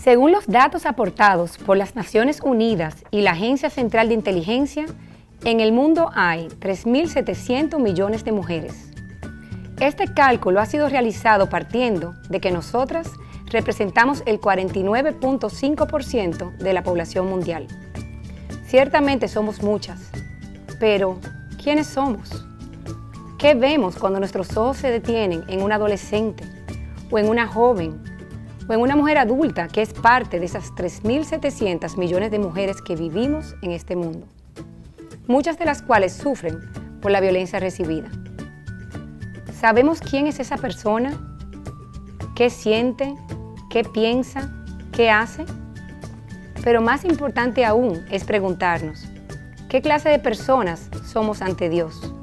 Según los datos aportados por las Naciones Unidas y la Agencia Central de Inteligencia, en el mundo hay 3.700 millones de mujeres. Este cálculo ha sido realizado partiendo de que nosotras representamos el 49.5% de la población mundial. Ciertamente somos muchas, pero ¿quiénes somos? ¿Qué vemos cuando nuestros ojos se detienen en un adolescente, o en una joven, o en una mujer adulta que es parte de esas 3.700 millones de mujeres que vivimos en este mundo? Muchas de las cuales sufren por la violencia recibida. ¿Sabemos quién es esa persona? ¿Qué siente? ¿Qué piensa? ¿Qué hace? Pero más importante aún es preguntarnos, ¿qué clase de personas somos ante Dios?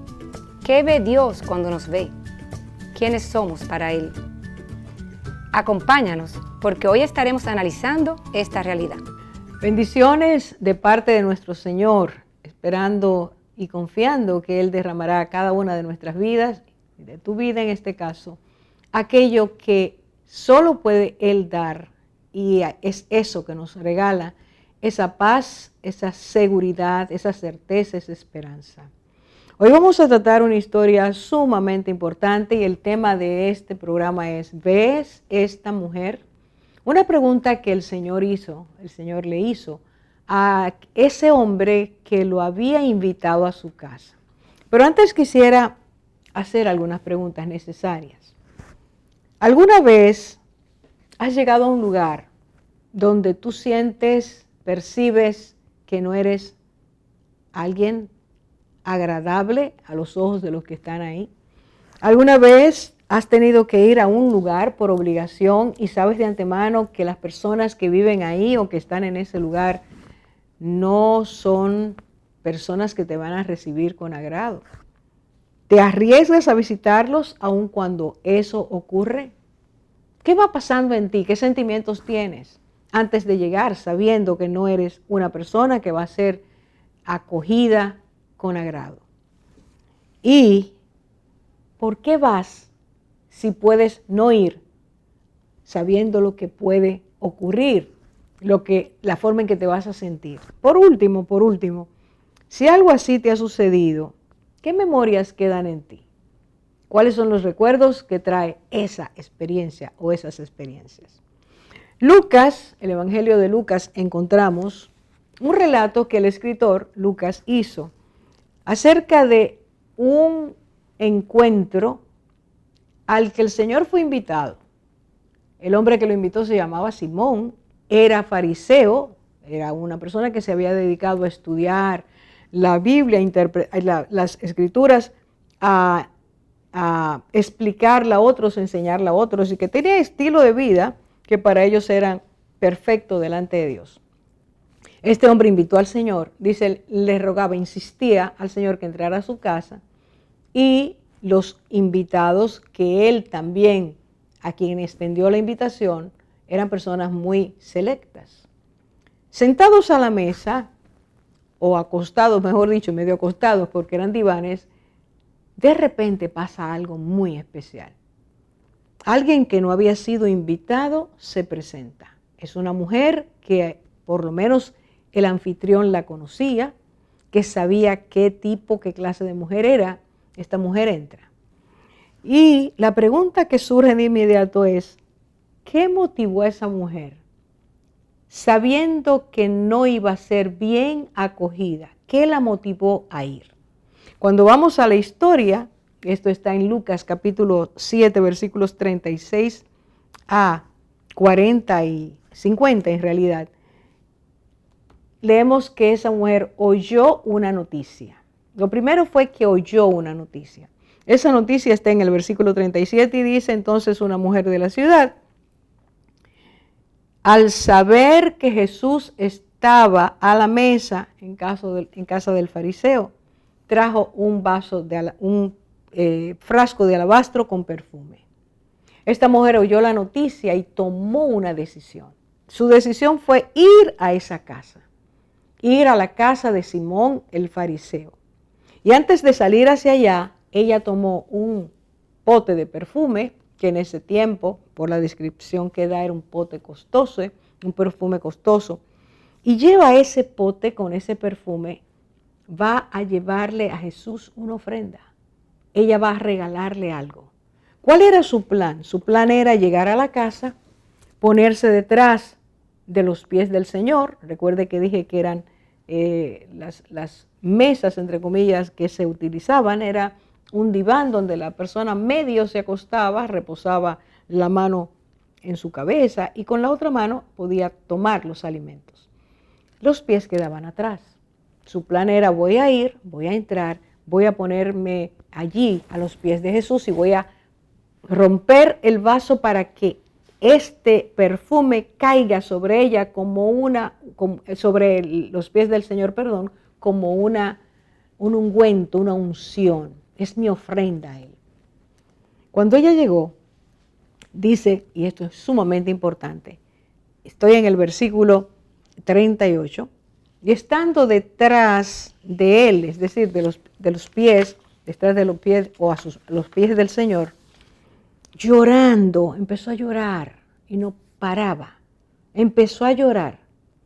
¿Qué ve Dios cuando nos ve? ¿Quiénes somos para Él? Acompáñanos, porque hoy estaremos analizando esta realidad. Bendiciones de parte de nuestro Señor, esperando y confiando que Él derramará a cada una de nuestras vidas, y de tu vida en este caso, aquello que solo puede Él dar, y es eso que nos regala, esa paz, esa seguridad, esa certeza, esa esperanza. Hoy vamos a tratar una historia sumamente importante y el tema de este programa es, ¿ves esta mujer? Una pregunta que el Señor le hizo a ese hombre que lo había invitado a su casa. Pero antes quisiera hacer algunas preguntas necesarias. ¿Alguna vez has llegado a un lugar donde tú sientes, percibes que no eres alguien agradable a los ojos de los que están ahí? ¿Alguna vez has tenido que ir a un lugar por obligación y sabes de antemano que las personas que viven ahí o que están en ese lugar no son personas que te van a recibir con agrado? ¿Te arriesgas a visitarlos aun cuando eso ocurre? ¿Qué va pasando en ti? ¿Qué sentimientos tienes antes de llegar sabiendo que no eres una persona que va a ser acogida con agrado? ¿Y por qué vas si puedes no ir sabiendo lo que puede ocurrir, la forma en que te vas a sentir? Por último, si algo así te ha sucedido, ¿qué memorias quedan en ti? ¿Cuáles son los recuerdos que trae esa experiencia o esas experiencias? Lucas, el Evangelio de Lucas, encontramos un relato que el escritor Lucas hizo acerca de un encuentro al que el Señor fue invitado. El hombre que lo invitó se llamaba Simón, era fariseo, era una persona que se había dedicado a estudiar la Biblia, las Escrituras, a explicarla a otros, a enseñarla a otros, y que tenía estilo de vida que para ellos eran perfectos delante de Dios. Este hombre invitó al Señor, dice, le rogaba, insistía al Señor que entrara a su casa, y los invitados que él también, a quien extendió la invitación, eran personas muy selectas. Sentados a la mesa, o acostados, mejor dicho, medio acostados porque eran divanes, de repente pasa algo muy especial. Alguien que no había sido invitado se presenta. Es una mujer que por lo menos el anfitrión la conocía, que sabía qué clase de mujer era. Esta mujer entra. Y la pregunta que surge de inmediato es, ¿qué motivó a esa mujer? Sabiendo que no iba a ser bien acogida, ¿qué la motivó a ir? Cuando vamos a la historia, esto está en Lucas capítulo 7, versículos 36 a 40 y 50 en realidad, leemos que esa mujer oyó una noticia. Lo primero fue que oyó una noticia. Esa noticia está en el versículo 37 y dice, entonces una mujer de la ciudad, al saber que Jesús estaba a la mesa en casa del fariseo, trajo un frasco de alabastro con perfume. Esta mujer oyó la noticia y tomó una decisión. Su decisión fue ir a esa casa, ir a la casa de Simón el fariseo. Y antes de salir hacia allá, ella tomó un pote de perfume que en ese tiempo, por la descripción que da, era un pote costoso, un perfume costoso. Y lleva ese pote con ese perfume, va a llevarle a Jesús una ofrenda. Ella va a regalarle algo. ¿Cuál era su plan? Su plan era llegar a la casa, ponerse detrás de los pies del Señor. Recuerde que dije que eran las mesas, entre comillas, que se utilizaban. Era un diván donde la persona medio se acostaba, reposaba la mano en su cabeza y con la otra mano podía tomar los alimentos. Los pies quedaban atrás. Su plan era: voy a ir, voy a entrar, voy a ponerme allí a los pies de Jesús y voy a romper el vaso para que este perfume caiga sobre ella sobre los pies del Señor, perdón, como un ungüento, una unción. Es mi ofrenda a Él. Cuando ella llegó, dice, y esto es sumamente importante, estoy en el versículo 38, y estando detrás de Él, es decir, de los pies, detrás de los pies o a los pies del Señor, llorando, empezó a llorar y no paraba. Empezó a llorar.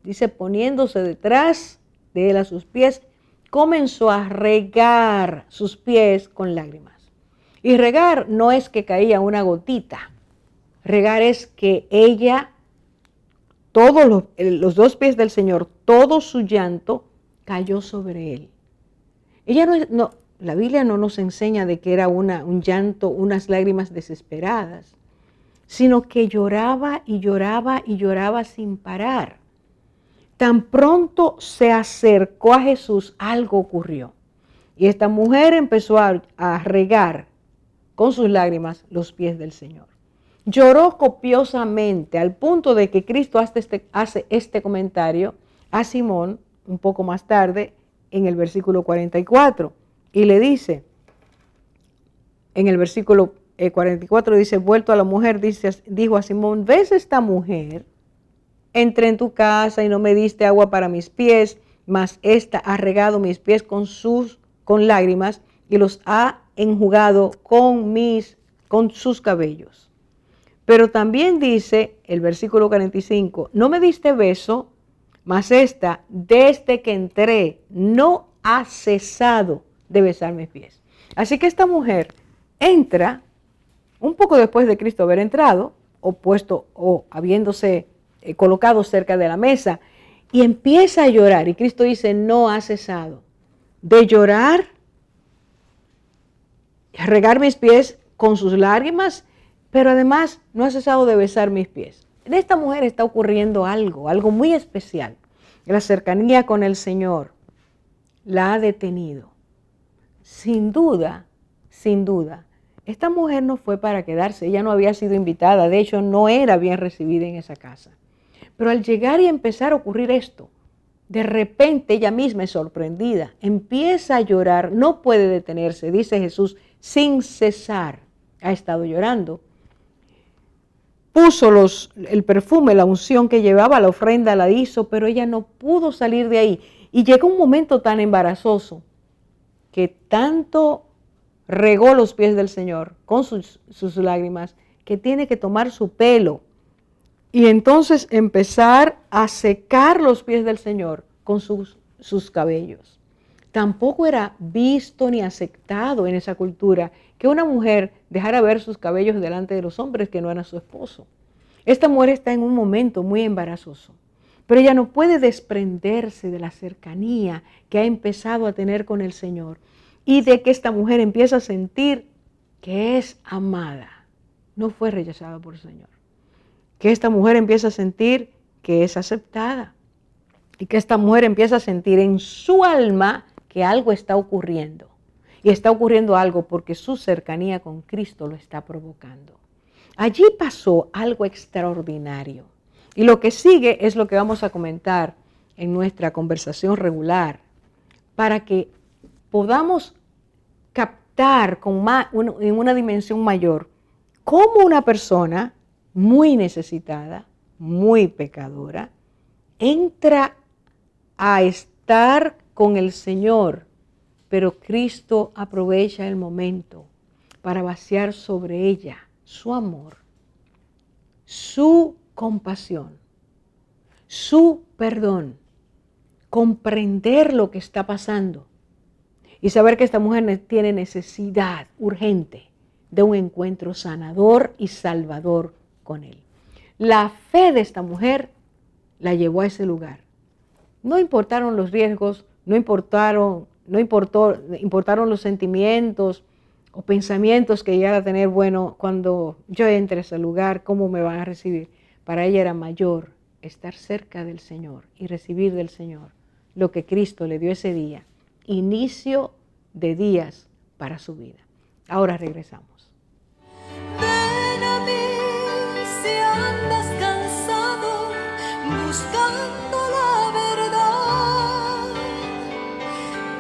Dice, poniéndose detrás de Él a sus pies, comenzó a regar sus pies con lágrimas. Y regar no es que caía una gotita. Regar es que ella, todos los dos pies del Señor, todo su llanto cayó sobre Él. La Biblia no nos enseña de que era un llanto, unas lágrimas desesperadas, sino que lloraba y lloraba y lloraba sin parar. Tan pronto se acercó a Jesús, algo ocurrió. Y esta mujer empezó a regar con sus lágrimas los pies del Señor. Lloró copiosamente al punto de que Cristo hace este comentario a Simón un poco más tarde en el versículo 44. Y le dice, en el versículo 44 dice, vuelto a la mujer, dijo a Simón, ¿ves esta mujer? Entré en tu casa y no me diste agua para mis pies, mas ésta ha regado mis pies con lágrimas y los ha enjugado con sus cabellos. Pero también dice el versículo 45, no me diste beso, mas esta, desde que entré, no ha cesado de besar mis pies. Así que esta mujer entra un poco después de Cristo haber entrado, o habiéndose colocado cerca de la mesa, y empieza a llorar. Y Cristo dice, no ha cesado de llorar, regar mis pies con sus lágrimas, pero además no ha cesado de besar mis pies. En esta mujer está ocurriendo algo muy especial. La cercanía con el Señor la ha detenido. Sin duda, esta mujer no fue para quedarse, ella no había sido invitada, de hecho no era bien recibida en esa casa. Pero al llegar y empezar a ocurrir esto, de repente ella misma es sorprendida, empieza a llorar, no puede detenerse, dice Jesús, sin cesar, ha estado llorando. Puso el perfume, la unción que llevaba, la ofrenda la hizo, pero ella no pudo salir de ahí. Y llegó un momento tan embarazoso que tanto regó los pies del Señor con sus lágrimas que tiene que tomar su pelo y entonces empezar a secar los pies del Señor con sus cabellos. Tampoco era visto ni aceptado en esa cultura que una mujer dejara ver sus cabellos delante de los hombres que no eran su esposo. Esta mujer está en un momento muy embarazoso, pero ella no puede desprenderse de la cercanía que ha empezado a tener con el Señor y de que esta mujer empieza a sentir que es amada, no fue rechazada por el Señor. Que esta mujer empieza a sentir que es aceptada y que esta mujer empieza a sentir en su alma que algo está ocurriendo. Y está ocurriendo algo porque su cercanía con Cristo lo está provocando. Allí pasó algo extraordinario. Y lo que sigue es lo que vamos a comentar en nuestra conversación regular para que podamos captar en una dimensión mayor cómo una persona muy necesitada, muy pecadora, entra a estar con el Señor, pero Cristo aprovecha el momento para vaciar sobre ella su amor, su compasión, su perdón, comprender lo que está pasando y saber que esta mujer tiene necesidad urgente de un encuentro sanador y salvador con él. La fe de esta mujer la llevó a ese lugar. No importaron los riesgos, importaron los sentimientos o pensamientos que llegara a tener, bueno, cuando yo entre a ese lugar, ¿cómo me van a recibir? Para ella era mayor estar cerca del Señor y recibir del Señor lo que Cristo le dio ese día, inicio de días para su vida. Ahora regresamos. Ven a mí si andas cansado, buscando la verdad.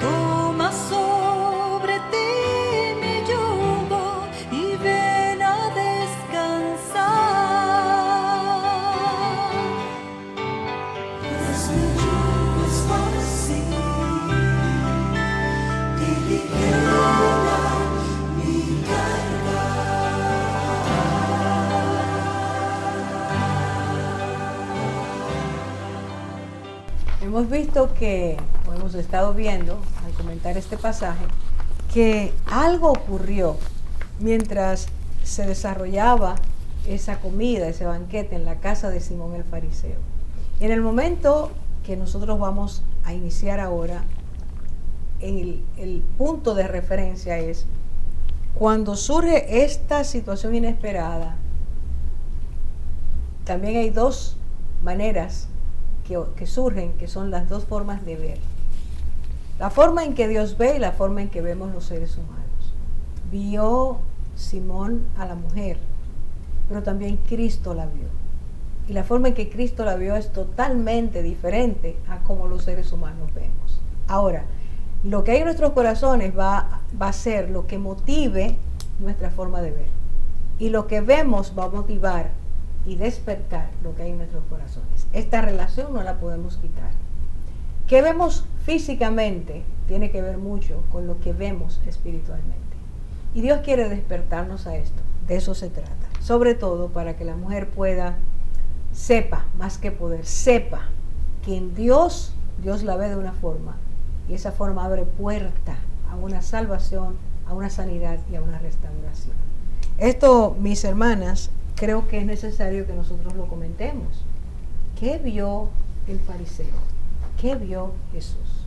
Toma sobre ti mi yugo y ven a descansar. Pues mi yugo es fácil y ligera mi carga. Hemos visto que, o hemos estado viendo al comentar este pasaje, que algo ocurrió mientras se desarrollaba esa comida, ese banquete en la casa de Simón el fariseo. Y en el momento que nosotros vamos a iniciar ahora, el punto de referencia es cuando surge esta situación inesperada. También hay dos maneras que surgen, que son las dos formas de ver. La forma en que Dios ve y la forma en que vemos los seres humanos. Vio Simón a la mujer, pero también Cristo la vio. Y la forma en que Cristo la vio es totalmente diferente a cómo los seres humanos vemos. Ahora, lo que hay en nuestros corazones va a ser lo que motive nuestra forma de ver. Y lo que vemos va a motivar y despertar lo que hay en nuestros corazones. Esta relación no la podemos quitar. ¿Qué vemos físicamente? Tiene que ver mucho con lo que vemos espiritualmente. Y Dios quiere despertarnos a esto. De eso se trata. Sobre todo para que la mujer sepa, más que poder, sepa que en Dios la ve de una forma. Y esa forma abre puerta a una salvación, a una sanidad y a una restauración. Esto, mis hermanas, creo que es necesario que nosotros lo comentemos. ¿Qué vio el fariseo? ¿Qué vio Jesús?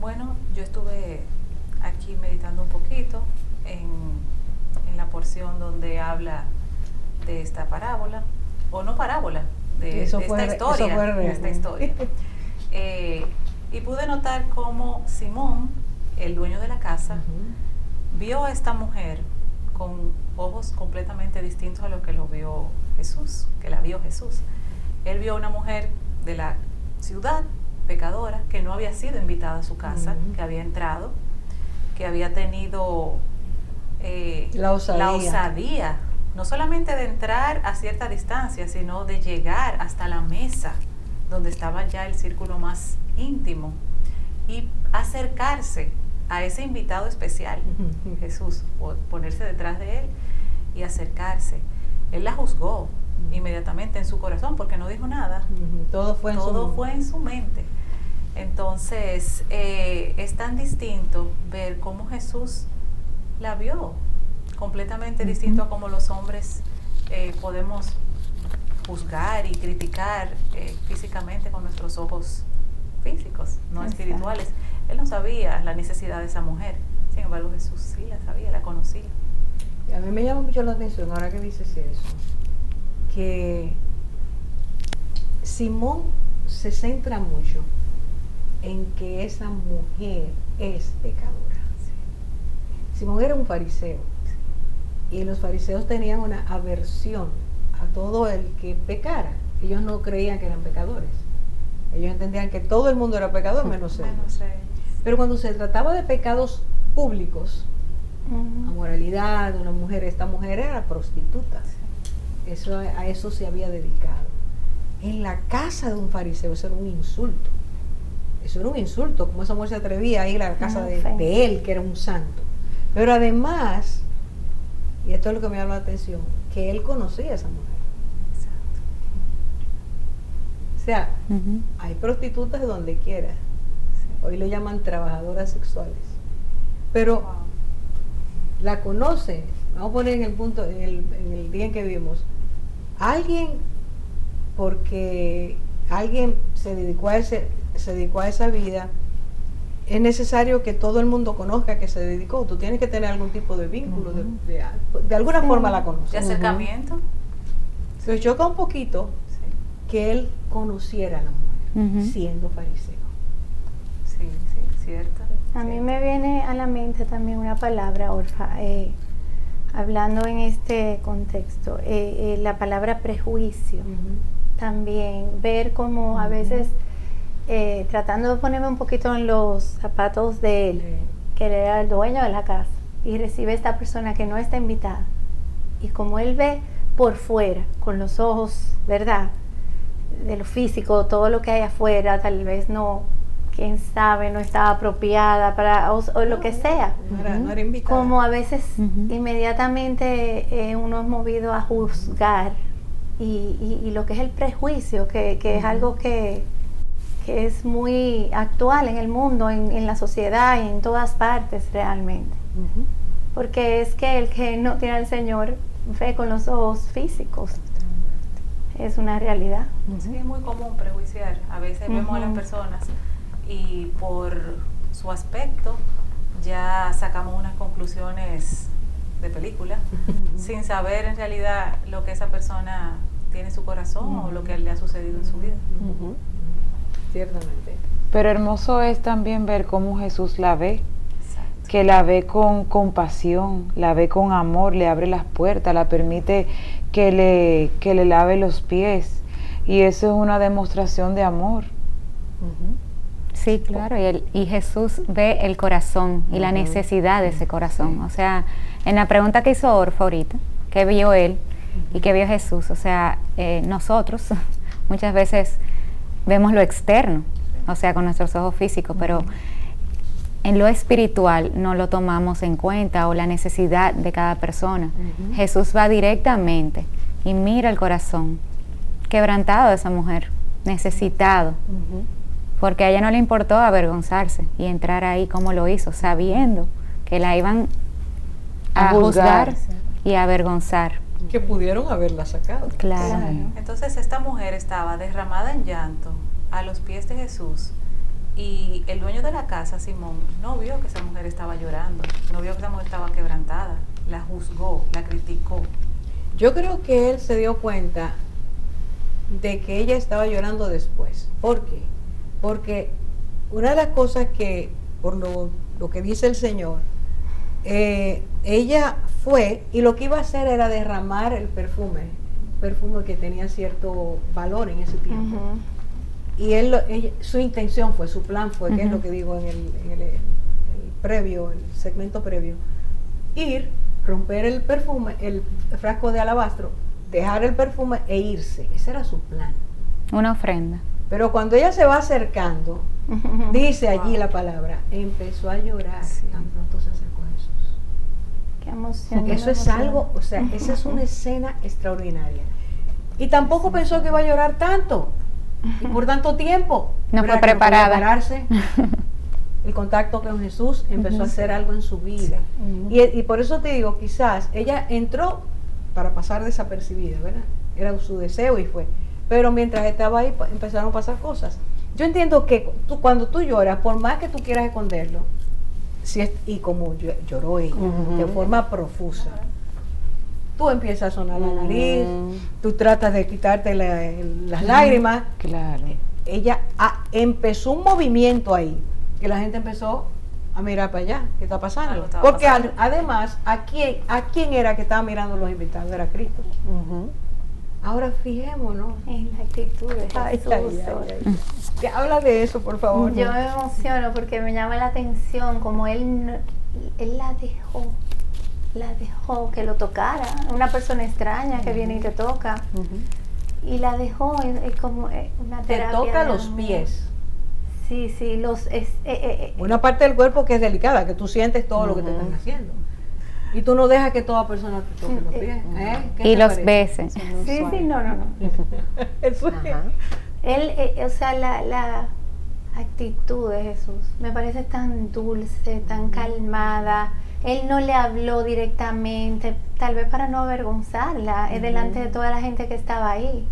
Bueno, yo estuve aquí meditando un poquito en la porción donde habla de esta parábola, o no parábola, de esta historia. Y pude notar cómo Simón, el dueño de la casa, vio a esta mujer con ojos completamente distintos a lo que lo vio Jesús, que la vio Jesús. Él vio a una mujer de la ciudad, pecadora, que no había sido invitada a su casa, que había entrado, que había tenido la osadía, no solamente de entrar a cierta distancia, sino de llegar hasta la mesa, donde estaba ya el círculo más íntimo, y acercarse a ese invitado especial, Jesús, ponerse detrás de él y acercarse. Él la juzgó inmediatamente en su corazón porque no dijo nada. Todo fue en su mente. Entonces, es tan distinto ver cómo Jesús la vio, completamente distinto a cómo los hombres podemos juzgar y criticar físicamente con nuestros ojos físicos, no espirituales. Él no sabía la necesidad de esa mujer, sin embargo Jesús sí la sabía, la conocía. Y a mí me llama mucho la atención, ahora que dices eso, que Simón se centra mucho en que esa mujer es pecadora. Sí. Simón era un fariseo, y los fariseos tenían una aversión a todo el que pecara. Ellos no creían que eran pecadores. Ellos entendían que todo el mundo era pecador, menos ellos. Pero cuando se trataba de pecados públicos, amoralidad, esta mujer era prostituta. A eso se había dedicado. En la casa de un fariseo, eso era un insulto. Eso era un insulto, como esa mujer se atrevía a ir a la casa de él, que era un santo. Pero además, y esto es lo que me llama la atención, que él conocía a esa mujer. Exacto. O sea, Ujú. hay prostitutas donde quiera. Sí. Hoy le llaman trabajadoras sexuales. Pero Wow. la conoce. Vamos a poner en el punto, en el día en que vivimos. Alguien, porque alguien se dedicó a esa vida, es necesario que todo el mundo conozca que se dedicó. Tú tienes que tener algún tipo de vínculo, de alguna forma la De conoces. acercamiento. Entonces choca un poquito Sí, que él conociera a la mujer, Ujú. siendo fariseo. sí, sí, cierto. A mí cierto. me viene a la mente también una palabra, Orfa, hablando en este contexto, la palabra prejuicio. También ver cómo a veces, tratando de ponerme un poquito en los zapatos de él, que él era el dueño de la casa y recibe a esta persona que no está invitada, y como él ve por fuera, con los ojos, ¿verdad?, de lo físico, todo lo que hay afuera, tal vez no, quién sabe, no estaba apropiada para, o lo que sea. No era invitada. Como a veces Ujú. inmediatamente uno es movido a juzgar y lo que es el prejuicio, que es algo que es muy actual en el mundo, en la sociedad y en todas partes realmente. Ujú. Porque es que el que no tiene al Señor ve con los ojos físicos. Es una realidad. Sí, es muy común prejuiciar. A veces vemos a las Ujú. personas y por su aspecto ya sacamos unas conclusiones de película sin saber en realidad lo que esa persona tiene en su corazón o lo que le ha sucedido en su vida. Ujú. Ciertamente. Pero hermoso es también ver cómo Jesús la ve, Exacto. que la ve con compasión, la ve con amor, le abre las puertas, la permite que le lave los pies. Y eso es una demostración de amor. Sí, claro, y Jesús ve el corazón y la necesidad de ese corazón. O sea, en la pregunta que hizo Orfa ahorita, ¿qué vio él y qué vio Jesús? O sea, nosotros muchas veces vemos lo externo, o sea, con nuestros ojos físicos, pero en lo espiritual no lo tomamos en cuenta o la necesidad de cada persona. Jesús va directamente y mira el corazón quebrantado de esa mujer, necesitado. Porque a ella no le importó avergonzarse y entrar ahí como lo hizo, sabiendo que la iban a juzgar y a avergonzar. Que pudieron haberla sacado. Claro. Entonces esta mujer estaba derramada en llanto a los pies de Jesús y el dueño de la casa, Simón, no vio que esa mujer estaba llorando, no vio que esa mujer estaba quebrantada, la juzgó, la criticó. Yo creo que él se dio cuenta de que ella estaba llorando después. ¿Por qué? Porque una de las cosas que, por lo que dice el Señor, ella fue y lo que iba a hacer era derramar el perfume que tenía cierto valor en ese tiempo. Y su intención fue, su plan fue, que es lo que digo en el previo, el segmento previo, ir, romper el perfume, el frasco de alabastro, dejar el perfume e irse. Ese era su plan. Una ofrenda. Pero cuando ella se va acercando, dice allí la palabra, empezó a llorar tan pronto se acercó a Jesús. Qué emoción. Eso es algo, o sea, esa es una escena extraordinaria. Y tampoco pensó que iba a llorar tanto y por tanto tiempo. No Pero fue que preparada. podía pararse. El contacto con Jesús empezó a hacer algo en su vida. Y por eso te digo, quizás ella entró para pasar desapercibida, ¿verdad? Era su deseo y fue. Pero mientras estaba ahí empezaron a pasar cosas. Yo entiendo que cuando tú lloras, por más que tú quieras esconderlo, y como lloró ella, de forma profusa, tú empiezas a sonar la nariz, tú tratas de quitarte las lágrimas. Claro. Ella empezó un movimiento ahí, que la gente empezó a mirar para allá, ¿qué está pasando? Algo estaba Porque pasando. además, ¿a quién era que estaba mirando los invitados? Era Cristo. Ahora fijémonos. En la actitud de Jesús. Que habla de eso, por favor. Yo me emociono porque me llama la atención como él la dejó que lo tocara. Una persona extraña que viene y te toca. Y la dejó, es como una Te terapia. toca de los amor. pies. Sí, Una parte del cuerpo que es delicada, que tú sientes todo lo que te están haciendo. Y tú no dejas que toda persona te toque los pies. ¿Qué Y te los parece? beses. Sí, no. Eso es. Ajá. Él, o sea, la actitud de Jesús me parece tan dulce, tan calmada. Él no le habló directamente, tal vez para no avergonzarla, delante de toda la gente que estaba ahí.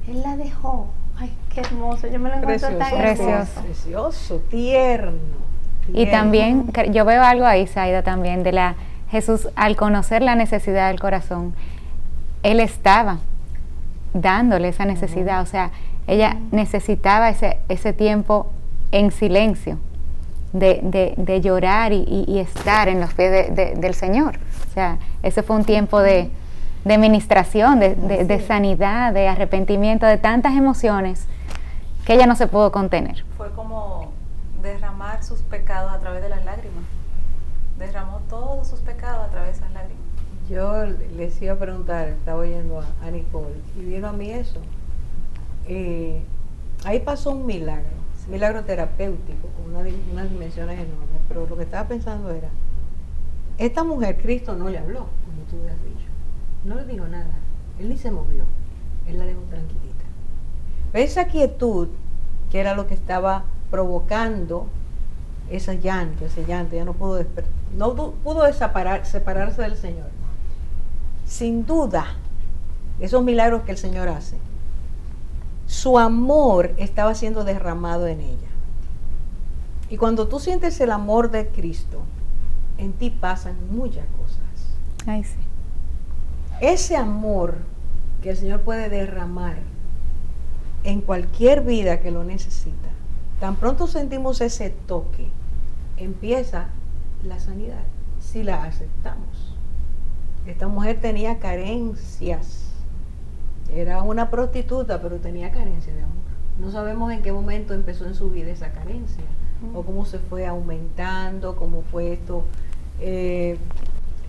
Él la dejó. Ay, qué hermoso. Yo me lo encuentro tan Precioso. hermoso. Precioso, tierno. Y también, yo veo algo ahí, Zaida, también, de la Jesús, al conocer la necesidad del corazón, Él estaba dándole esa necesidad, o sea, ella necesitaba ese tiempo en silencio, de llorar y estar en los pies del Señor. O sea, ese fue un tiempo de ministración, de sanidad, de arrepentimiento, de tantas emociones que ella no se pudo contener. Fue como derramar sus pecados a través de las lágrimas. Derramó todos sus pecados a través de esas lágrimas. Yo les iba a preguntar, estaba oyendo a Nicole, y vino a mí eso. Ahí pasó un milagro terapéutico, con unas dimensiones enormes, pero lo que estaba pensando era, esta mujer, Cristo no le habló, como tú has dicho, no le dijo nada, Él ni se movió, Él la dejó tranquilita. Pero esa quietud, que era lo que estaba provocando ese llanto, ya no pudo separarse del Señor. Sin duda, esos milagros que el Señor hace, su amor estaba siendo derramado en ella. Y cuando tú sientes el amor de Cristo, en ti pasan muchas cosas. Ay, sí. Ese amor que el Señor puede derramar en cualquier vida que lo necesita, tan pronto sentimos ese toque, empieza la sanidad, si la aceptamos. Esta mujer tenía carencias. Era una prostituta, pero tenía carencia de amor. No sabemos en qué momento empezó en su vida esa carencia, o cómo se fue aumentando, cómo fue esto.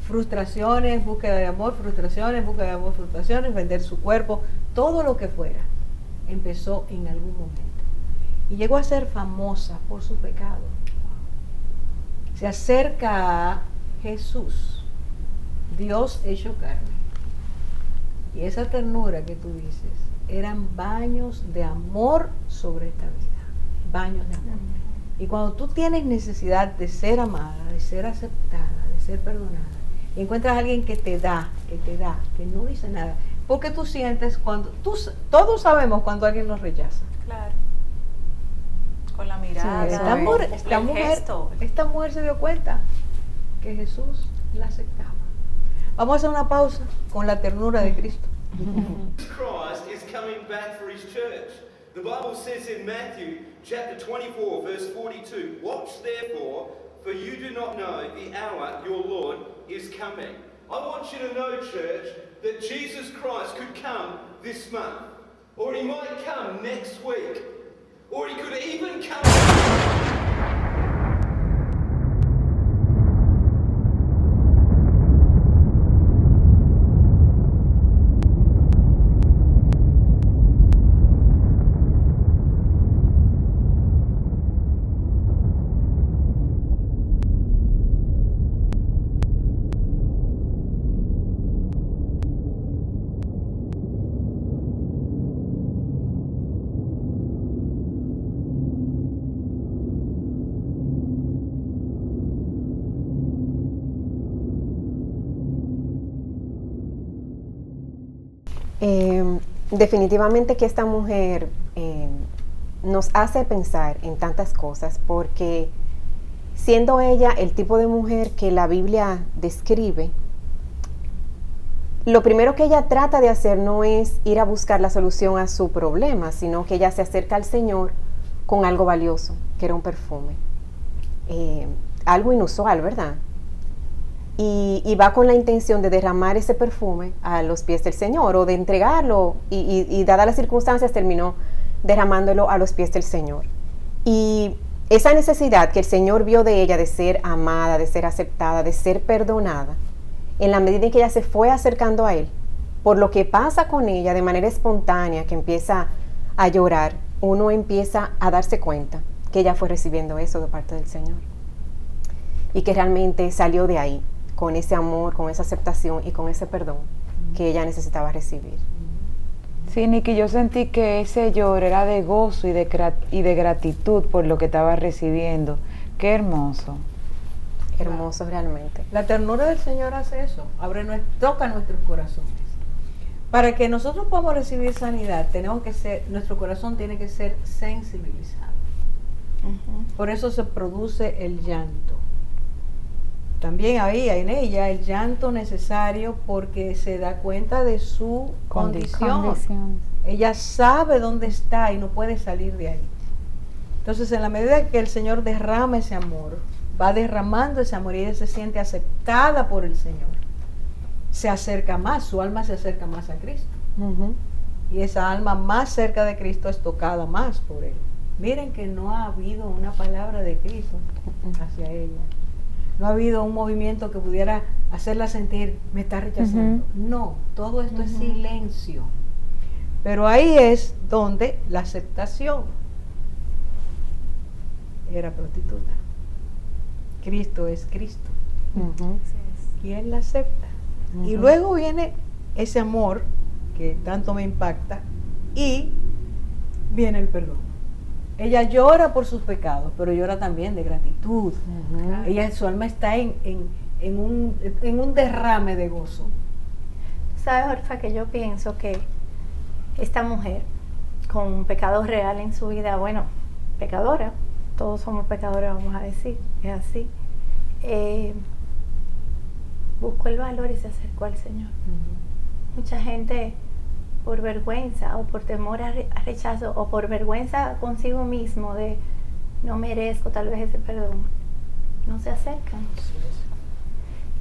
Frustraciones, búsqueda de amor, frustraciones, búsqueda de amor, frustraciones, vender su cuerpo, todo lo que fuera, empezó en algún momento. Y llegó a ser famosa por su pecado. Se acerca a Jesús, Dios hecho carne. Y esa ternura que tú dices, eran baños de amor sobre esta vida, baños de amor. Y cuando tú tienes necesidad de ser amada, de ser aceptada, de ser perdonada, y encuentras a alguien que te da, que no dice nada, porque tú sientes cuando, todos sabemos cuando alguien nos rechaza. Claro. Con la mirada, Sí, el gesto. esta mujer se dio cuenta que Jesús la aceptaba. Vamos a hacer una pausa con la ternura de Cristo. Christ is coming back for his church. The Bible says in Matthew chapter 24 verse 42, "Watch therefore, for you do not know the hour your Lord is coming." I want you to know, church, that Jesus Christ could come this month, or he might come next week, or he could even come... Definitivamente que esta mujer nos hace pensar en tantas cosas, porque siendo ella el tipo de mujer que la Biblia describe, lo primero que ella trata de hacer no es ir a buscar la solución a su problema, sino que ella se acerca al Señor con algo valioso, que era un perfume. Algo inusual, ¿verdad? Y va con la intención de derramar ese perfume a los pies del Señor, o de entregarlo, y dadas las circunstancias terminó derramándolo a los pies del Señor. Y esa necesidad que el Señor vio de ella de ser amada, de ser aceptada, de ser perdonada, en la medida en que ella se fue acercando a Él, por lo que pasa con ella de manera espontánea, que empieza a llorar, uno empieza a darse cuenta que ella fue recibiendo eso de parte del Señor, y que realmente salió de ahí con ese amor, con esa aceptación y con ese perdón que ella necesitaba recibir. Sí, Nikki, yo sentí que ese lloro era de gozo y de gratitud por lo que estaba recibiendo. Qué hermoso. Hermoso realmente. La ternura del Señor hace eso, toca nuestros corazones. Para que nosotros podamos recibir sanidad, nuestro corazón tiene que ser sensibilizado. Por eso se produce el llanto. También había en ella el llanto necesario porque se da cuenta de su condición. Ella sabe dónde está y no puede salir de ahí. Entonces, en la medida que el Señor derrama ese amor, va derramando ese amor y ella se siente aceptada por el Señor, se acerca más, su alma se acerca más a Cristo. Y esa alma más cerca de Cristo es tocada más por Él. Miren que no ha habido una palabra de Cristo hacia ella. No ha habido un movimiento que pudiera hacerla sentir, me está rechazando. No, todo esto es silencio. Pero ahí es donde la aceptación. Era prostituta. Cristo es Cristo. Y Él la acepta. Y luego viene ese amor que tanto me impacta y viene el perdón. Ella llora por sus pecados, pero llora también de gratitud. Su alma está en un derrame de gozo. ¿Sabes, Orfa, que yo pienso que esta mujer, con un pecado real en su vida, bueno, pecadora, todos somos pecadores, vamos a decir, es así, buscó el valor y se acercó al Señor. Mucha gente, por vergüenza o por temor a rechazo o por vergüenza consigo mismo de no merezco tal vez ese perdón, no se acercan.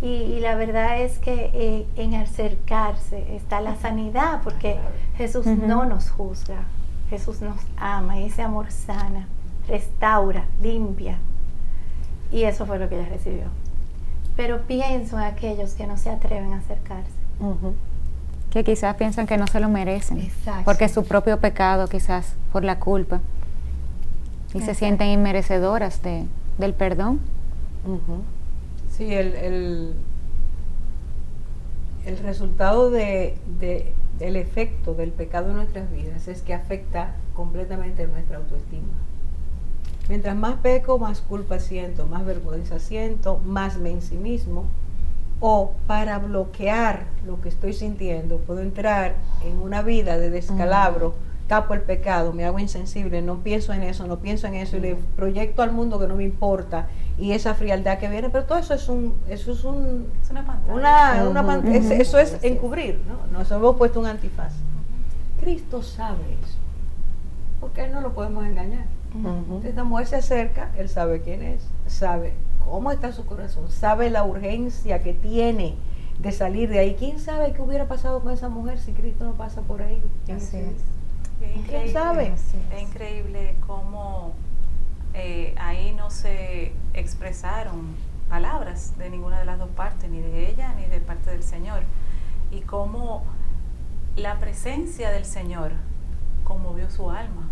Y la verdad es que en acercarse está la sanidad, porque Jesús no nos juzga, Jesús nos ama y ese amor sana, restaura, limpia. Y eso fue lo que ella recibió. Pero pienso en aquellos que no se atreven a acercarse. Que quizás piensan que no se lo merecen. Exacto. Porque es su propio pecado, quizás por la culpa. Y se sienten inmerecedoras del perdón. Sí, el resultado del efecto del pecado en nuestras vidas es que afecta completamente nuestra autoestima. Mientras más peco, más culpa siento, más vergüenza siento, más me ensimismo. O para bloquear lo que estoy sintiendo, puedo entrar en una vida de descalabro, tapo el pecado, me hago insensible, no pienso en eso y le proyecto al mundo que no me importa y esa frialdad que viene, pero todo eso es una pantalla. Eso es encubrir, ¿no? Nos hemos puesto un antifaz. Cristo sabe eso, porque Él no lo podemos engañar. Entonces, esta mujer se acerca, Él sabe quién es, sabe cómo está su corazón, sabe la urgencia que tiene de salir de ahí. ¿Quién sabe qué hubiera pasado con esa mujer si Cristo no pasa por ahí? Así es. ¿Quién sabe? Es increíble cómo ahí no se expresaron palabras de ninguna de las dos partes, ni de ella ni de parte del Señor. Y cómo la presencia del Señor conmovió su alma.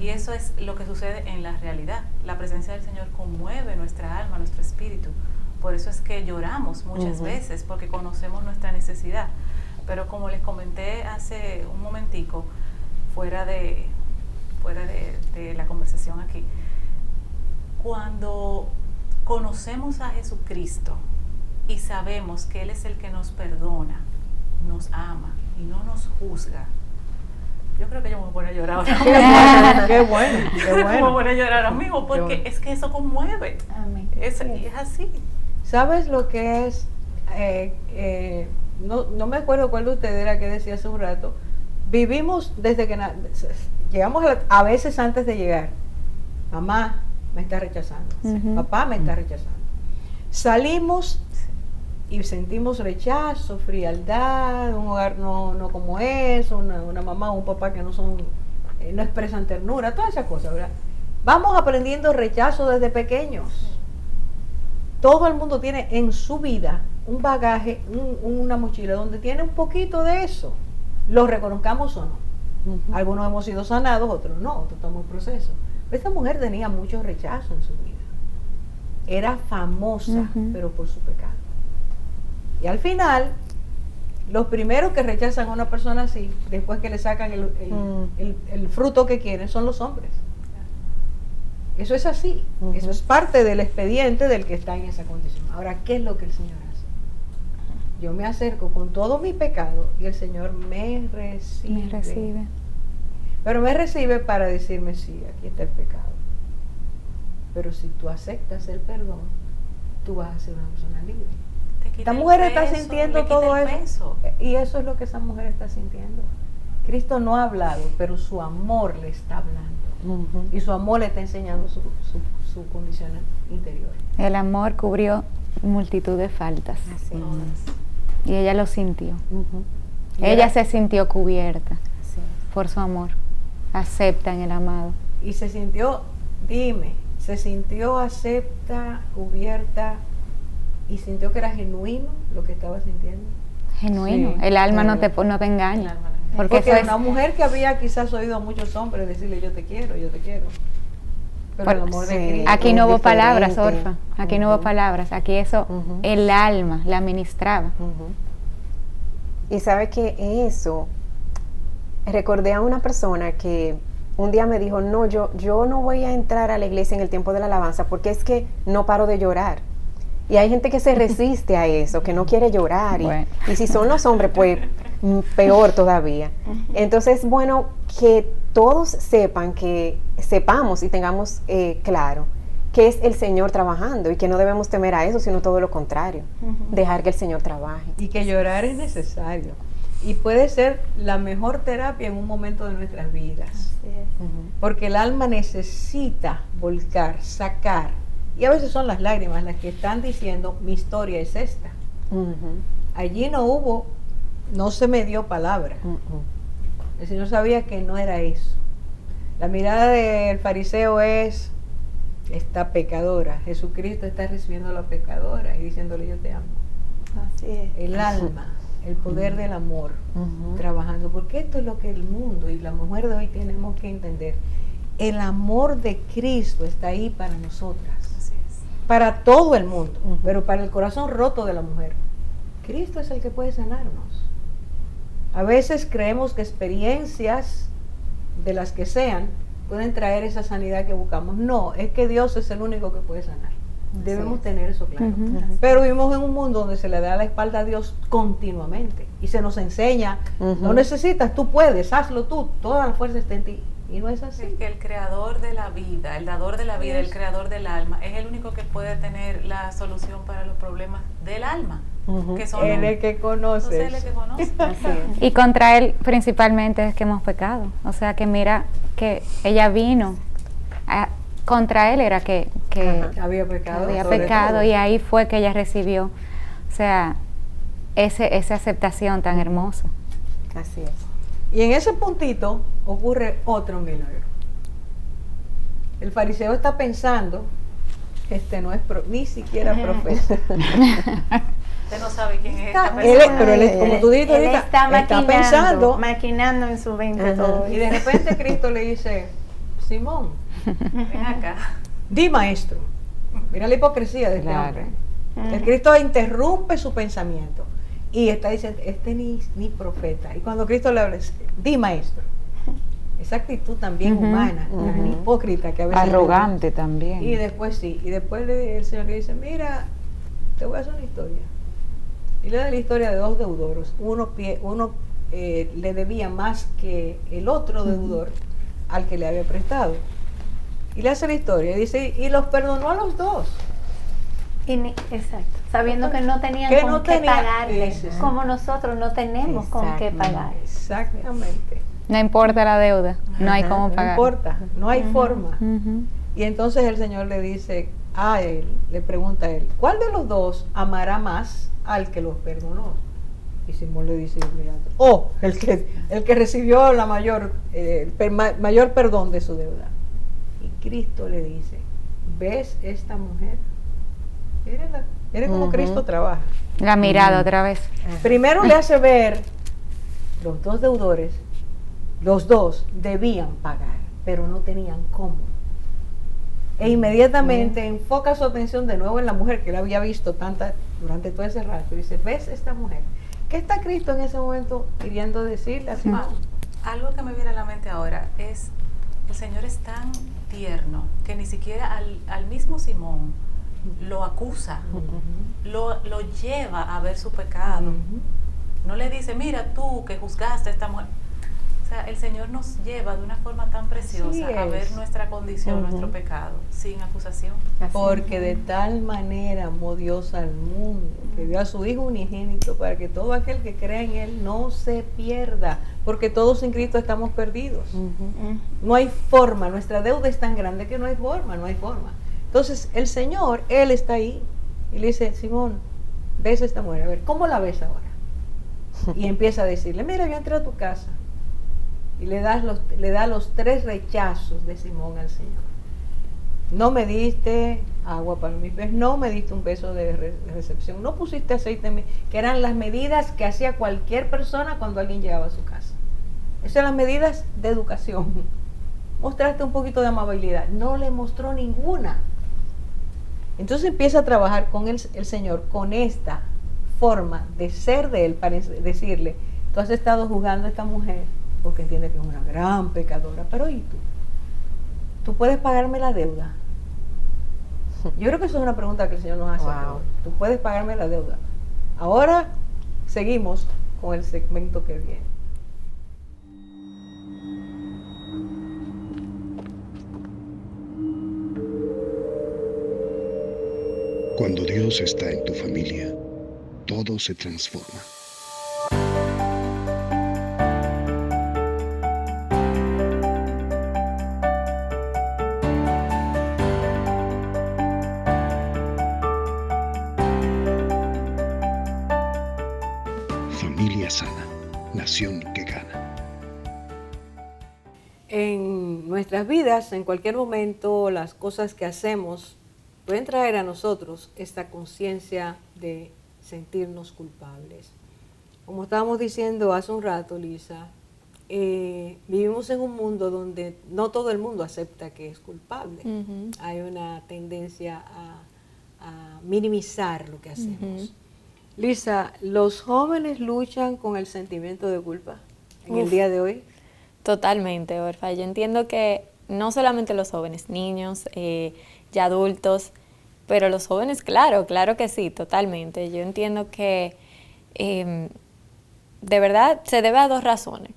Y eso es lo que sucede en la realidad. La presencia del Señor conmueve nuestra alma, nuestro espíritu. Por eso es que lloramos muchas veces, porque conocemos nuestra necesidad. Pero como les comenté hace un momentico, fuera de la conversación aquí, cuando conocemos a Jesucristo y sabemos que Él es el que nos perdona, nos ama y no nos juzga, yo creo que yo me voy a poner a llorar ahora. Qué bueno. Me voy a poner a llorar ahora mismo, porque es que eso conmueve. Amén. Es así. ¿Sabes lo que es? No me acuerdo cuál de ustedes era que decía hace un rato. Vivimos desde que llegamos a veces antes de llegar. Mamá me está rechazando. Papá me está rechazando. Salimos y sentimos rechazo, frialdad, un hogar no como es, una mamá o un papá que no expresan ternura, todas esas cosas, ¿verdad? Vamos aprendiendo rechazo desde pequeños. Todo el mundo tiene en su vida un bagaje, una mochila donde tiene un poquito de eso. Lo reconozcamos o no. Algunos hemos sido sanados, otros no, otros estamos en proceso. Pero esta mujer tenía mucho rechazo en su vida. Era famosa, pero por su pecado. Y al final, los primeros que rechazan a una persona así, después que le sacan el fruto que quieren, son los hombres. Eso es así. Eso es parte del expediente del que está en esa condición. Ahora, ¿qué es lo que el Señor hace? Yo me acerco con todo mi pecado y el Señor me recibe. Me recibe. Pero me recibe para decirme, sí, aquí está el pecado. Pero si tú aceptas el perdón, tú vas a ser una persona libre. Te quita Esta el mujer está peso, sintiendo le quita todo el eso. peso. Y eso es lo que esa mujer está sintiendo. Cristo no ha hablado, pero su amor le está hablando. Y su amor le está enseñando su condición interior. El amor cubrió multitud de faltas. Así Y ella lo sintió. Y Ella era- se sintió cubierta sí. por su amor. Acepta en el amado. Y se sintió, se sintió acepta, cubierta, y sintió que era genuino lo que estaba sintiendo. Genuino. Sí, El alma no claro. te engaña. El alma no Porque Porque eso es, una mujer que había quizás oído a muchos hombres decirle yo te quiero. Pero el amor de Sí. Cristo. aquí no hubo palabras, diferente. Orfa. Aquí no hubo palabras. Aquí eso, el alma la ministraba. Y sabe que eso, recordé a una persona que un día me dijo, no, yo no voy a entrar a la iglesia en el tiempo de la alabanza porque es que no paro de llorar. Y hay gente que se resiste a eso, que no quiere llorar. Bueno. Y si son los hombres, pues peor todavía. Entonces es bueno que todos sepamos y tengamos claro que es el Señor trabajando y que no debemos temer a eso, sino todo lo contrario, dejar que el Señor trabaje. Y que llorar es necesario. Y puede ser la mejor terapia en un momento de nuestras vidas. Así es. Porque el alma necesita volcar, sacar. Y a veces son las lágrimas las que están diciendo, mi historia es esta. Allí no se me dio palabra. El Señor sabía que no era eso. La mirada del fariseo es, esta pecadora. Jesucristo está recibiendo a la pecadora y diciéndole, yo te amo. Así es. El alma, el poder del amor, trabajando. Porque esto es lo que el mundo y la mujer de hoy tenemos que entender. El amor de Cristo está ahí para nosotras. Así es. Para todo el mundo, pero para el corazón roto de la mujer. Cristo es el que puede sanarnos. A veces creemos que experiencias, de las que sean, pueden traer esa sanidad que buscamos. No, es que Dios es el único que puede sanar. Debemos tener eso claro. Pero vivimos en un mundo donde se le da la espalda a Dios continuamente y se nos enseña, no necesitas, tú puedes, hazlo tú, toda la fuerza está en ti. Y no es así. Es que el creador de la vida, el dador de la vida, el creador del alma, es el único que puede tener la solución para los problemas del alma. Que son Él es el que conoce. Entonces, él es el que conoce. Así es. Y contra él principalmente es que hemos pecado. O sea que mira que ella vino, contra él era que Había pecado. había sobre pecado todo. y ahí fue que ella recibió, o sea, esa aceptación tan hermosa. Así es. Y en ese puntito ocurre otro milagro. El fariseo está pensando, este no es ni siquiera profeta. Usted no sabe quién es esta Él es- persona. pero él es, como tú dijiste Él ahorita, está pensando. maquinando en su mente Ajá. todo. Y de repente Cristo le dice, Simón, Ven acá. di maestro. Mira la hipocresía de este Claro. hombre. El Cristo interrumpe su pensamiento y está diciendo, este ni profeta. Y cuando Cristo le habla, di maestro. Esa actitud también humana, tan hipócrita que a veces Arrogante también. Y después sí, y después el Señor le dice, mira, te voy a hacer una historia. Y le da la historia de dos deudoros. Uno le debía más que el otro deudor al que le había prestado. Y le hace la historia y dice, y los perdonó a los dos. Exacto, sabiendo que no tenían Que con no qué tenía- pagarle, Ese sí. como nosotros no tenemos con qué Exacto. pagar. Exactamente. No importa la deuda, no hay cómo No pagar. importa, no hay forma. Ujú. Y entonces el Señor le dice a él, le pregunta a él, ¿cuál de los dos amará más al que los perdonó? Y Simón le dice inmediato, el que recibió la mayor perdón de su deuda. Y Cristo le dice, ¿ves esta mujer? Mire cómo Cristo trabaja. La mirada otra vez. Primero le hace ver los dos deudores, los dos debían pagar, pero no tenían cómo. E inmediatamente enfoca su atención de nuevo en la mujer que él había visto tantas durante todo ese rato. Y dice, ¿ves esta mujer? ¿Qué está Cristo en ese momento queriendo decirle a Simón? Algo que me viene a la mente ahora es, el Señor es tan tierno que ni siquiera al mismo Simón lo acusa, lo lleva a ver su pecado. No le dice, mira tú que juzgaste a esta mujer. O sea, el Señor nos lleva de una forma tan preciosa a ver nuestra condición, nuestro pecado, sin acusación. Porque de tal manera amó Dios al mundo, que dio a su Hijo unigénito, para que todo aquel que crea en Él no se pierda, porque todos en Cristo estamos perdidos. No hay forma, nuestra deuda es tan grande que no hay forma. Entonces el Señor, Él está ahí, y le dice, Simón, ves a esta mujer, a ver, ¿cómo la ves ahora? Y empieza a decirle, mira, yo entré a tu casa. Y le da los 3 rechazos de Simón al Señor. No me diste agua para mis pies, no me diste un beso de recepción, no pusiste aceite en mí, que eran las medidas que hacía cualquier persona cuando alguien llegaba a su casa. Esas eran las medidas de educación. Mostraste un poquito de amabilidad, no le mostró ninguna. Entonces empieza a trabajar con el Señor con esta forma de ser de Él, para decirle, tú has estado juzgando a esta mujer porque entiende que es una gran pecadora, pero ¿y tú? ¿Tú puedes pagarme la deuda? Yo creo que eso es una pregunta que el Señor nos hace a todos. ¿Tú puedes pagarme la deuda? Ahora seguimos con el segmento que viene. Cuando Dios está en tu familia, todo se transforma. Familia sana, nación que gana. En nuestras vidas, en cualquier momento, las cosas que hacemos pueden traer a nosotros esta conciencia de sentirnos culpables. Como estábamos diciendo hace un rato, Lisa, vivimos en un mundo donde no todo el mundo acepta que es culpable. Hay una tendencia a minimizar lo que hacemos. Lisa, ¿los jóvenes luchan con el sentimiento de culpa en el día de hoy? Totalmente, Orfa. Yo entiendo que no solamente los jóvenes, niños, ya adultos, pero los jóvenes, claro que sí, totalmente. Yo entiendo que de verdad se debe a 2 razones.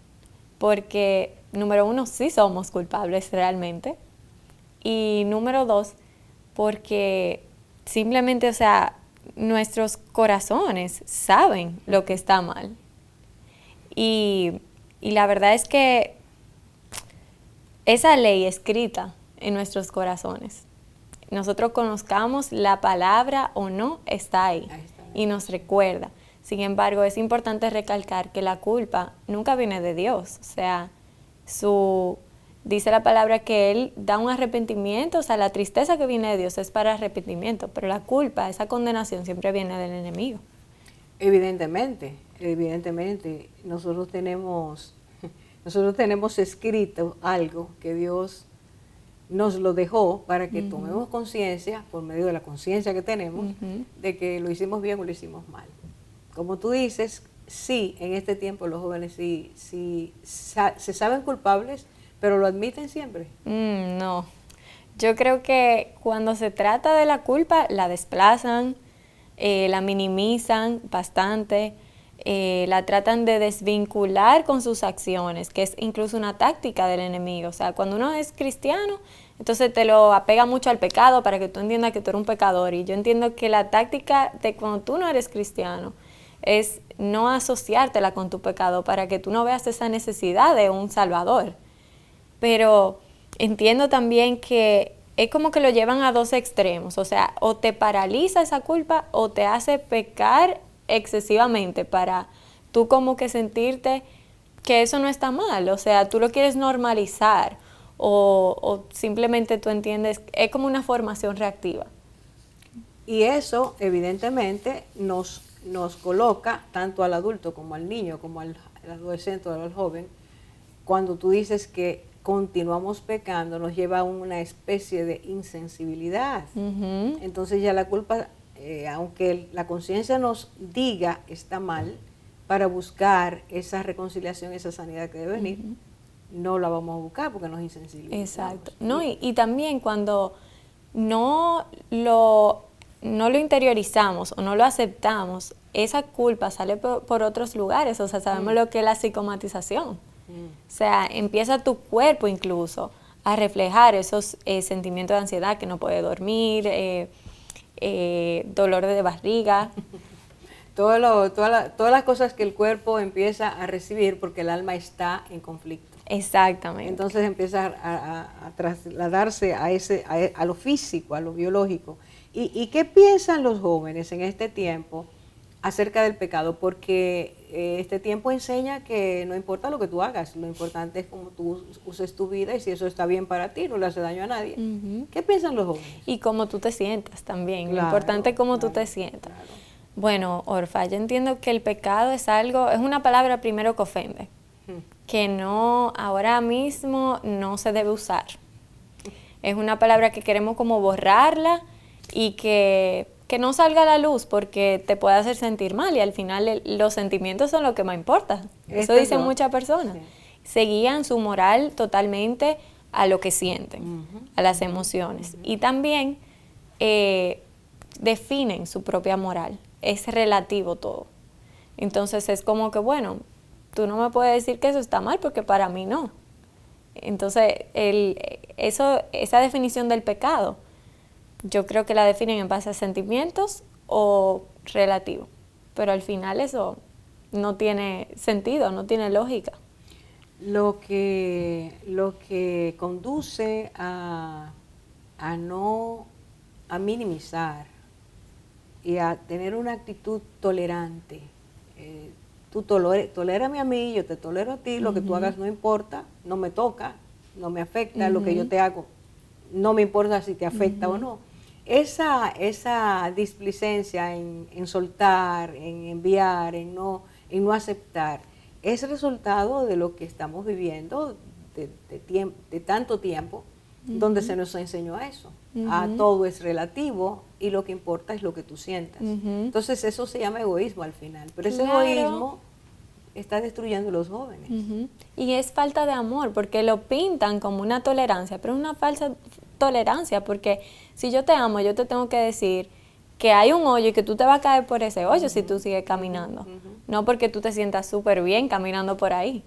Porque, número 1, sí somos culpables realmente. Y número 2, porque simplemente, o sea, nuestros corazones saben lo que está mal. Y la verdad es que esa ley escrita en nuestros corazones, nosotros conozcamos la palabra o no, está ahí y nos recuerda. Sin embargo, es importante recalcar que la culpa nunca viene de Dios. O sea, dice la palabra que Él da un arrepentimiento, o sea, la tristeza que viene de Dios es para arrepentimiento, pero la culpa, esa condenación siempre viene del enemigo. Evidentemente, nosotros tenemos escrito algo que Dios nos lo dejó para que tomemos conciencia, por medio de la conciencia que tenemos, de que lo hicimos bien o lo hicimos mal. Como tú dices, sí, en este tiempo los jóvenes sí se saben culpables, pero lo admiten siempre. No, yo creo que cuando se trata de la culpa, la desplazan, la minimizan bastante, la tratan de desvincular con sus acciones, que es incluso una táctica del enemigo. O sea, cuando uno es cristiano, entonces te lo apega mucho al pecado para que tú entiendas que tú eres un pecador. Y yo entiendo que la táctica de cuando tú no eres cristiano es no asociártela con tu pecado para que tú no veas esa necesidad de un salvador. Pero entiendo también que es como que lo llevan a 2 extremos. O sea, o te paraliza esa culpa o te hace pecar excesivamente para tú como que sentirte que eso no está mal. O sea, tú lo quieres normalizar o simplemente tú entiendes, es como una formación reactiva. Y eso evidentemente nos coloca tanto al adulto como al niño, como al adolescente o al joven, cuando tú dices que continuamos pecando, nos lleva a una especie de insensibilidad. Entonces ya la culpa aunque la conciencia nos diga está mal, para buscar esa reconciliación, esa sanidad que debe venir, no la vamos a buscar porque nos insensibilizamos. Exacto. No, y también cuando no lo interiorizamos o no lo aceptamos, esa culpa sale por otros lugares. O sea, sabemos lo que es la psicomatización. O sea, empieza tu cuerpo incluso a reflejar esos sentimientos de ansiedad, que no puede dormir, dolor de barriga. Todas las cosas que el cuerpo empieza a recibir porque el alma está en conflicto. Exactamente. Entonces empieza a trasladarse a lo físico, a lo biológico. ¿Y qué piensan los jóvenes en este tiempo acerca del pecado? Porque este tiempo enseña que no importa lo que tú hagas, lo importante es cómo tú uses tu vida y si eso está bien para ti, no le hace daño a nadie. ¿Qué piensan los jóvenes? Y cómo tú te sientas también. Claro, lo importante es cómo tú te sientas. Claro. Bueno, Orfa, yo entiendo que el pecado es una palabra primero que ofende, que no, ahora mismo no se debe usar. Es una palabra que queremos como borrarla y que no salga a la luz porque te puede hacer sentir mal y al final los sentimientos son lo que más importa. Eso dicen muchas personas. Sí. Se guían su moral totalmente a lo que sienten, a las emociones. Y también definen su propia moral. Es relativo todo. Entonces es como que, bueno, tú no me puedes decir que eso está mal porque para mí no. Entonces, esa definición del pecado, yo creo que la definen en base a sentimientos o relativo. Pero al final eso no tiene sentido, no tiene lógica. Lo que conduce a minimizar y a tener una actitud tolerante. Tú tolérame a mí, yo te tolero a ti, lo que tú hagas no importa, no me toca, no me afecta, lo que yo te hago no me importa si te afecta o no. Esa displicencia en soltar, en enviar, en no aceptar, es resultado de lo que estamos viviendo de tanto tiempo, donde se nos enseñó a eso. A todo es relativo y lo que importa es lo que tú sientas. Entonces eso se llama egoísmo al final, pero ese egoísmo está destruyendo a los jóvenes. Y es falta de amor, porque lo pintan como una tolerancia, pero es una falsa tolerancia, porque si yo te amo, yo te tengo que decir que hay un hoyo y que tú te vas a caer por ese hoyo si tú sigues caminando, no porque tú te sientas súper bien caminando por ahí.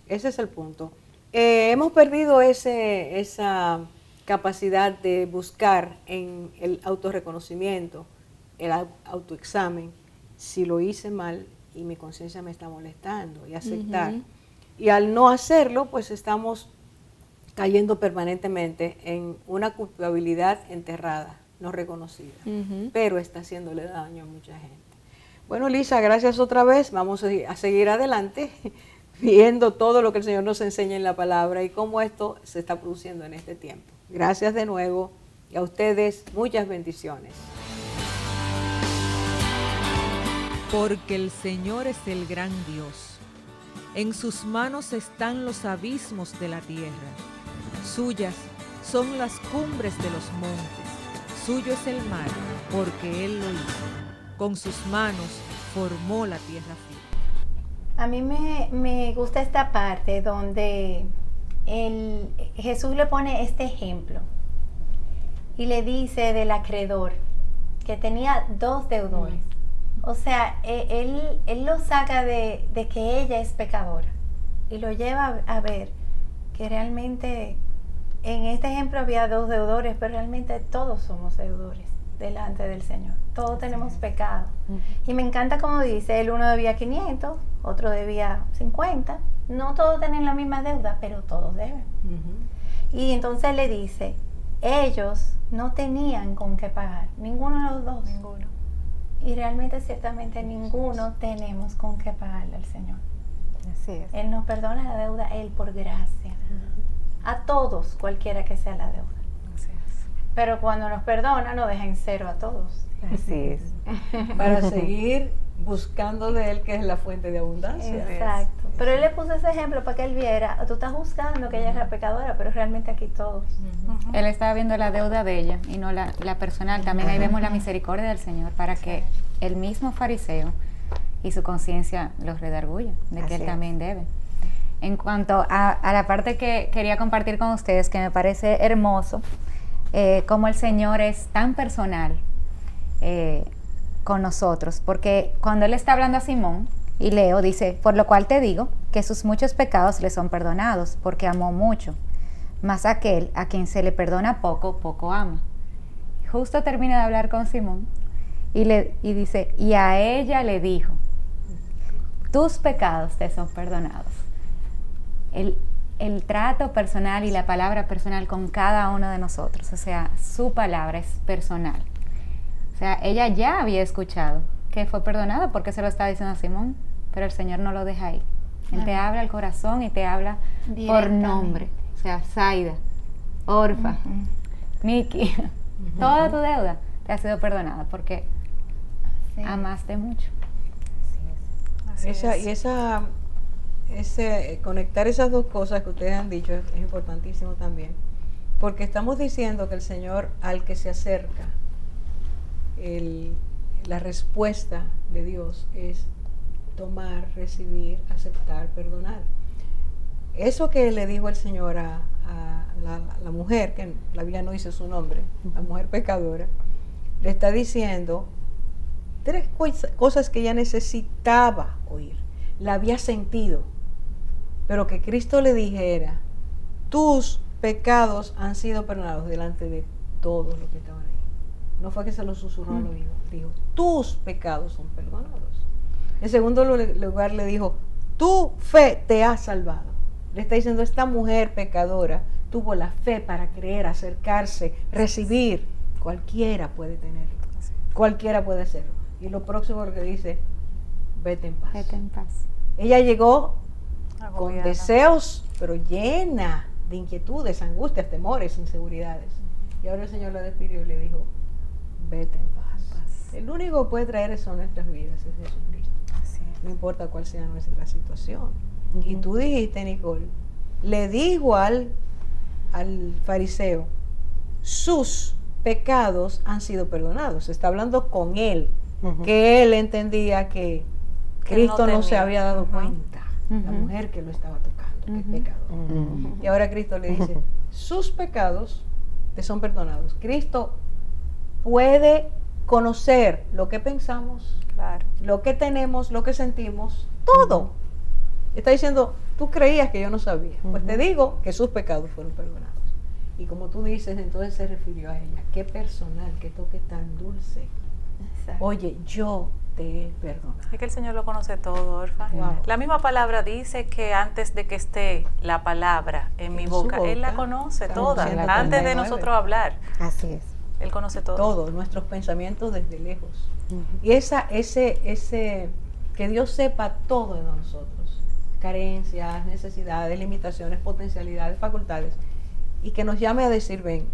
Ese es el punto. Hemos perdido esa capacidad de buscar en el autorreconocimiento, el autoexamen, si lo hice mal y mi conciencia me está molestando, y aceptar. Y al no hacerlo, pues estamos cayendo permanentemente en una culpabilidad enterrada, no reconocida, pero está haciéndole daño a mucha gente. Bueno, Lisa, gracias otra vez. Vamos a seguir adelante viendo todo lo que el Señor nos enseña en la palabra y cómo esto se está produciendo en este tiempo. Gracias de nuevo y a ustedes muchas bendiciones. Porque el Señor es el gran Dios. En sus manos están los abismos de la tierra. Suyas son las cumbres de los montes. Suyo es el mar, porque Él lo hizo. Con sus manos formó la tierra firme. A mí me gusta esta parte donde Jesús le pone este ejemplo y le dice del acreedor que tenía 2 deudores. O sea, él lo saca de que ella es pecadora y lo lleva a ver que realmente en este ejemplo había 2 deudores, pero realmente todos somos deudores delante del Señor. Todos tenemos pecado. Y me encanta como dice, el uno debía 500, otro debía 50. No todos tienen la misma deuda, pero todos deben. Y entonces le dice, ellos no tenían con qué pagar, ninguno de los dos. Ninguno. Y realmente, ciertamente, ninguno tenemos con qué pagarle al Señor. Así es. Él nos perdona la deuda, Él por gracia. A todos, cualquiera que sea la deuda. Así es. Pero cuando nos perdona, nos deja en cero a todos. Así es. Para seguir buscando de Él, que es la fuente de abundancia. Exacto. Pero él le puso ese ejemplo para que él viera, tú estás juzgando que ella era pecadora, pero realmente aquí todos. Él estaba viendo la deuda de ella y no la personal. También ahí vemos la misericordia del Señor para que el mismo fariseo y su conciencia los redarguya de que él también debe. En cuanto a la parte que quería compartir con ustedes, que me parece hermoso, cómo el Señor es tan personal con nosotros, porque cuando Él está hablando a Simón, y leo, dice, por lo cual te digo que sus muchos pecados le son perdonados, porque amó mucho, mas aquel a quien se le perdona poco, poco ama. Justo termina de hablar con Simón y dice, y a ella le dijo, tus pecados te son perdonados. El trato personal y la palabra personal con cada uno de nosotros, o sea, su palabra es personal. O sea, ella ya había escuchado que fue perdonado porque se lo está diciendo a Simón, pero el Señor no lo deja ahí. Él te habla al corazón y te habla por nombre. O sea, Zaida, Orfa, Miki, toda tu deuda te ha sido perdonada porque amaste mucho. Conectar esas dos cosas que ustedes han dicho es importantísimo también, porque estamos diciendo que el Señor al que se acerca, la respuesta de Dios es tomar, recibir, aceptar, perdonar. Eso que le dijo el Señor a la mujer, que la Biblia no dice su nombre, la mujer pecadora, le está diciendo 3 cosas que ella necesitaba oír, la había sentido, pero que Cristo le dijera, tus pecados han sido perdonados delante de todos los que estaban ahí. No fue que se lo susurró al oído, dijo, tus pecados son perdonados. En segundo lugar le dijo, tu fe te ha salvado. Le está diciendo, esta mujer pecadora tuvo la fe para creer, acercarse, recibir. Cualquiera puede tenerlo, cualquiera puede hacerlo. Y lo próximo que dice, vete en paz. Vete en paz. Ella llegó Agobiada. con deseos, pero llena de inquietudes, angustias, temores, inseguridades. Y ahora el Señor la despidió y le dijo, vete en paz. El único que puede traer eso a nuestras vidas es Jesucristo. No importa cuál sea nuestra situación. Y tú dijiste, Nicole, le dijo al fariseo, sus pecados han sido perdonados. Está hablando con él, que él entendía que Cristo no se había dado cuenta, la mujer que lo estaba tocando, que es pecador. Y ahora Cristo le dice, sus pecados te son perdonados. Cristo puede conocer lo que pensamos, lo que tenemos, lo que sentimos, todo. Está diciendo, tú creías que yo no sabía. Pues te digo que sus pecados fueron perdonados. Y como tú dices, entonces se refirió a ella. Qué personal, qué toque tan dulce. Exacto. Oye, yo te he perdonado. Es que el Señor lo conoce todo, Orfa. Wow. La misma palabra dice que antes de que esté la palabra en mi boca, Él la conoce toda, antes de nosotros hablar. Así es. Él conoce todo. Todo, nuestros pensamientos desde lejos. Y ese que Dios sepa todo de nosotros, carencias, necesidades, limitaciones, potencialidades, facultades, y que nos llame a decir, ven,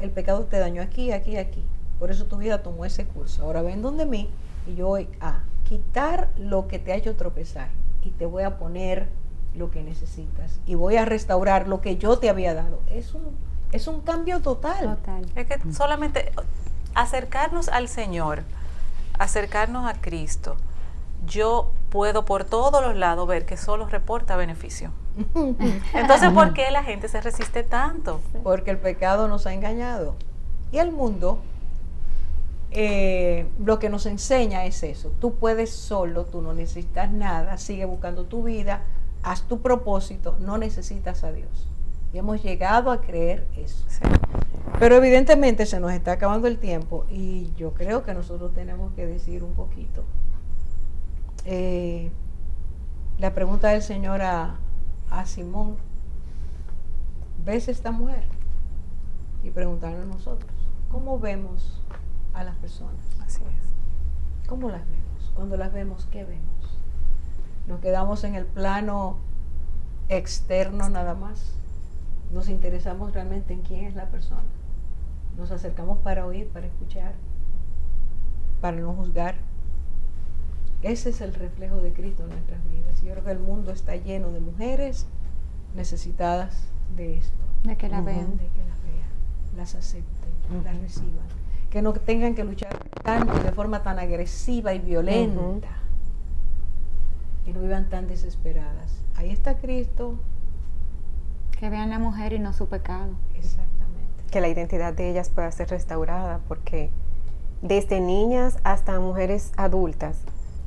el pecado te dañó aquí, aquí, aquí. Por eso tu vida tomó ese curso. Ahora ven donde mí y yo voy a quitar lo que te ha hecho tropezar y te voy a poner lo que necesitas y voy a restaurar lo que yo te había dado. Es un cambio total. Es que solamente acercarnos al Señor, acercarnos a Cristo, yo puedo por todos los lados ver que solo reporta beneficio. Entonces, ¿por qué la gente se resiste tanto? Porque el pecado nos ha engañado. Y el mundo lo que nos enseña es eso. Tú puedes solo, tú no necesitas nada, sigue buscando tu vida, haz tu propósito, no necesitas a Dios. Y hemos llegado a creer eso. Sí. Pero evidentemente se nos está acabando el tiempo y yo creo que nosotros tenemos que decir un poquito. La pregunta del Señor a Simón, ¿ves esta mujer? Y preguntarnos nosotros, ¿cómo vemos a las personas? Así es. ¿Cómo las vemos? Cuando las vemos, ¿qué vemos? ¿Nos quedamos en el plano externo nada más? ¿Nos interesamos realmente en quién es la persona? ¿Nos acercamos para oír, para escuchar, para no juzgar? Ese es el reflejo de Cristo en nuestras vidas. Yo creo que el mundo está lleno de mujeres necesitadas de esto. De que la vean. De que las vean, las acepten, las reciban. Que no tengan que luchar tanto de forma tan agresiva y violenta. Que no vivan tan desesperadas. Ahí está Cristo. Que vean la mujer y no su pecado. Exactamente. Que la identidad de ellas pueda ser restaurada, porque desde niñas hasta mujeres adultas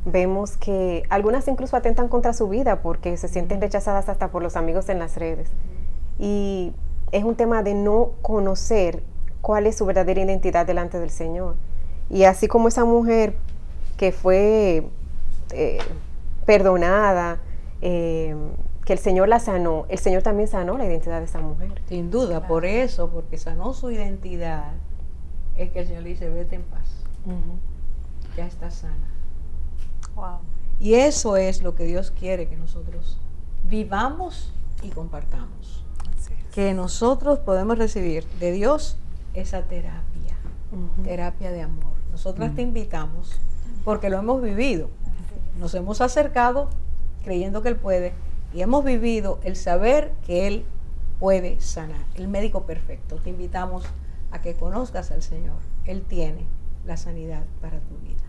vemos que algunas incluso atentan contra su vida porque se sienten rechazadas hasta por los amigos en las redes. Y es un tema de no conocer cuál es su verdadera identidad delante del Señor. Y así como esa mujer que fue perdonada, que el Señor la sanó, el Señor también sanó la identidad de esa mujer. Sin duda, por eso, porque sanó su identidad, es que el Señor le dice, vete en paz. Ya está sana. Wow. Y eso es lo que Dios quiere que nosotros vivamos y compartamos. Así es. Que nosotros podemos recibir de Dios esa terapia, terapia de amor. Nosotras te invitamos porque lo hemos vivido. Nos hemos acercado creyendo que Él puede y hemos vivido el saber que Él puede sanar. El médico perfecto. Te invitamos a que conozcas al Señor. Él tiene la sanidad para tu vida.